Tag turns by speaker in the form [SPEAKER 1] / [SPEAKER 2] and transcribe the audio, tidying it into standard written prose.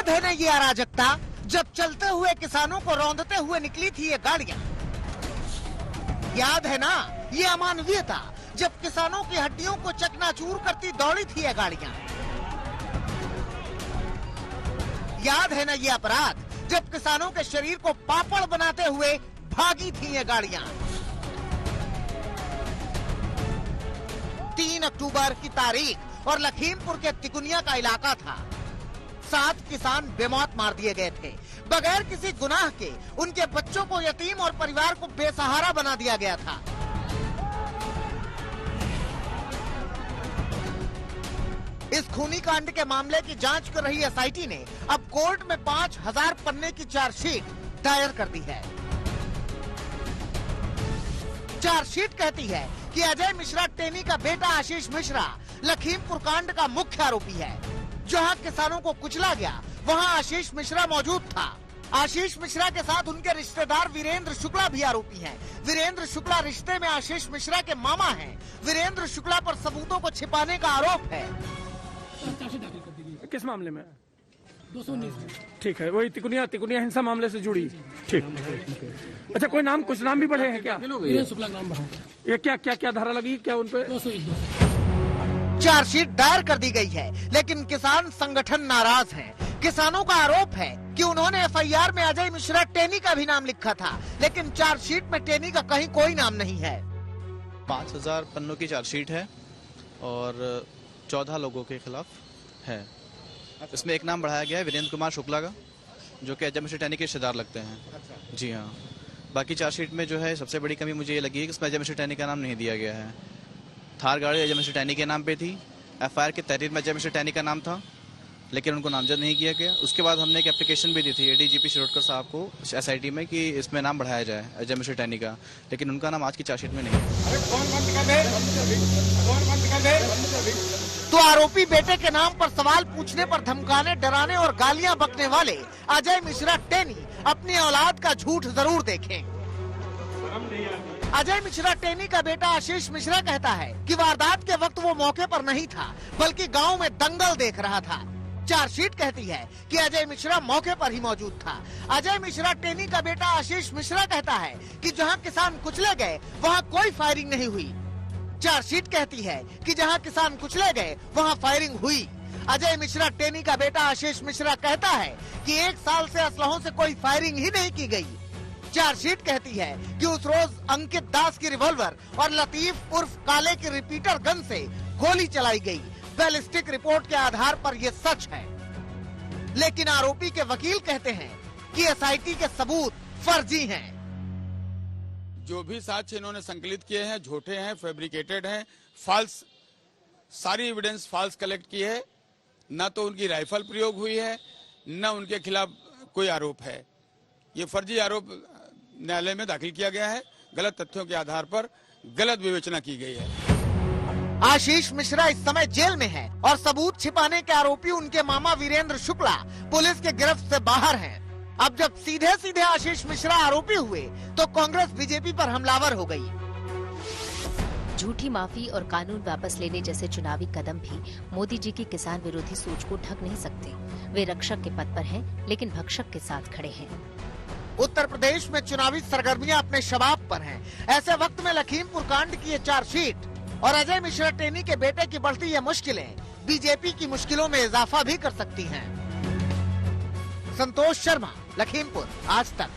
[SPEAKER 1] याद है ना ये अराजकता, जब चलते हुए किसानों को रौंदते हुए निकली थी ये गाड़ियां। याद है ना ये अमानवीयता, जब किसानों की हड्डियों को चकनाचूर करती दौड़ी थी ये गाड़ियां। याद है ना ये अपराध, जब किसानों के शरीर को पापड़ बनाते हुए भागी थी ये गाड़ियां। 3 अक्टूबर की तारीख और लखीमपुर के तिकुनिया का इलाका था। 7 किसान बेमौत मार दिए गए थे। बगैर किसी गुनाह के उनके बच्चों को यतीम और परिवार को बेसहारा बना दिया गया था। इस खूनी कांड के मामले की जांच कर रही एसआईटी ने अब कोर्ट में 5000 पन्ने की चार्जशीट दायर कर दी है। चार्जशीट कहती है कि अजय मिश्रा टेनी का बेटा आशीष मिश्रा लखीमपुर कांड का मुख्य आरोपी है। जहां किसानों को कुचला गया वहां आशीष मिश्रा मौजूद था। आशीष मिश्रा के साथ उनके रिश्तेदार वीरेंद्र शुक्ला भी आरोपी हैं। वीरेंद्र शुक्ला रिश्ते में आशीष मिश्रा के मामा हैं। वीरेंद्र शुक्ला पर सबूतों को छिपाने का आरोप है।
[SPEAKER 2] किस मामले में? 219 में। ठीक है, वही तिकुनिया हिंसा मामले से जुड़ी। ठीक। अच्छा, कोई नाम, कुछ नाम भी बढ़े हैं क्या?
[SPEAKER 3] शुक्ला नाम बढ़ा।
[SPEAKER 2] ये क्या धारा लगी क्या उन पे?
[SPEAKER 3] 201।
[SPEAKER 1] चार्जशीट दायर कर दी गई है, लेकिन किसान संगठन नाराज हैं। किसानों का आरोप है कि उन्होंने एफआईआर में अजय मिश्रा टेनी का भी नाम लिखा था, लेकिन चार्जशीट में टेनी का कहीं कोई नाम नहीं है।
[SPEAKER 4] 5000 पन्नों की चार्जशीट है और 14 लोगों के खिलाफ है। इसमें एक नाम बढ़ाया गया है वीरेंद्र कुमार शुक्ला का, जो कि अजय मिश्रा टेनी के रिश्तेदार लगते हैं। जी हाँ। बाकी चार्जशीट में जो है सबसे बड़ी कमी मुझे ये लगी है कि इसमें अजय मिश्रा टेनी का नाम नहीं दिया गया है। थार गाड़ी अजय मिश्रा टेनी के नाम पे थी। एफआईआर की तहरीर में अजय मिश्रा टेनी का नाम था, लेकिन उनको नामजद नहीं किया गया। उसके बाद हमने एक एप्लीकेशन भी दी थी एडीजीपी शिरोडकर साहब को एसआईटी में कि इसमें नाम बढ़ाया जाए अजय मिश्रा टेनी का, लेकिन उनका नाम आज की चार्जशीट में नहीं है।
[SPEAKER 1] तो आरोपी बेटे के नाम पर सवाल पूछने पर धमकाने, डराने और गालियां बकने वाले अजय मिश्रा टेनी अपनी औलाद का झूठ जरूर देखें। अजय मिश्रा टेनी का बेटा आशीष मिश्रा कहता है कि वारदात के वक्त वो मौके पर नहीं था, बल्कि गांव में दंगल देख रहा था। चार्जशीट कहती है कि अजय मिश्रा मौके पर ही मौजूद था। अजय मिश्रा टेनी का बेटा आशीष मिश्रा कहता है कि जहां किसान कुचले गए वहां कोई फायरिंग नहीं हुई। चार्जशीट कहती है कि जहां किसान कुचले गए वहां फायरिंग हुई। अजय मिश्रा टेनी का बेटा आशीष मिश्रा कहता है कि 1 साल से असलहों से कोई फायरिंग ही नहीं की गई। चार्जशीट कहती है कि उस रोज अंकित दास की रिवॉल्वर और लतीफ उर्फ काले की रिपीटर गन से गोली चलाई गई। बैलिस्टिक रिपोर्ट के आधार पर यह सच है, लेकिन आरोपी के वकील कहते हैं कि एसआईटी के सबूत फर्जी हैं।
[SPEAKER 5] जो भी साक्ष्य इन्होंने संकलित किए हैं झूठे हैं, फैब्रिकेटेड हैं, फॉल्स, सारी एविडेंस फॉल्स कलेक्ट की है। न तो उनकी राइफल प्रयोग हुई है, न उनके खिलाफ कोई आरोप है। ये फर्जी आरोप न्यायालय में दाखिल किया गया है। गलत तथ्यों के आधार पर गलत विवेचना की गई है।
[SPEAKER 1] आशीष मिश्रा इस समय जेल में है और सबूत छिपाने के आरोपी उनके मामा वीरेंद्र शुक्ला पुलिस के गिरफ्त से बाहर हैं। अब जब सीधे सीधे आशीष मिश्रा आरोपी हुए तो कांग्रेस बीजेपी पर हमलावर हो गई।
[SPEAKER 6] झूठी माफी और कानून वापस लेने जैसे चुनावी कदम भी मोदी जी की किसान विरोधी सोच को ढक नहीं सकते। वे रक्षक के पद पर हैं, लेकिन भक्षक के साथ खड़े हैं।
[SPEAKER 1] उत्तर प्रदेश में चुनावी सरगर्मियां अपने शबाब पर हैं। ऐसे वक्त में लखीमपुर कांड की ये चार्जशीट और अजय मिश्रा टेनी के बेटे की बढ़ती ये मुश्किलें बीजेपी की मुश्किलों में इजाफा भी कर सकती हैं। संतोष शर्मा, लखीमपुर, आज तक।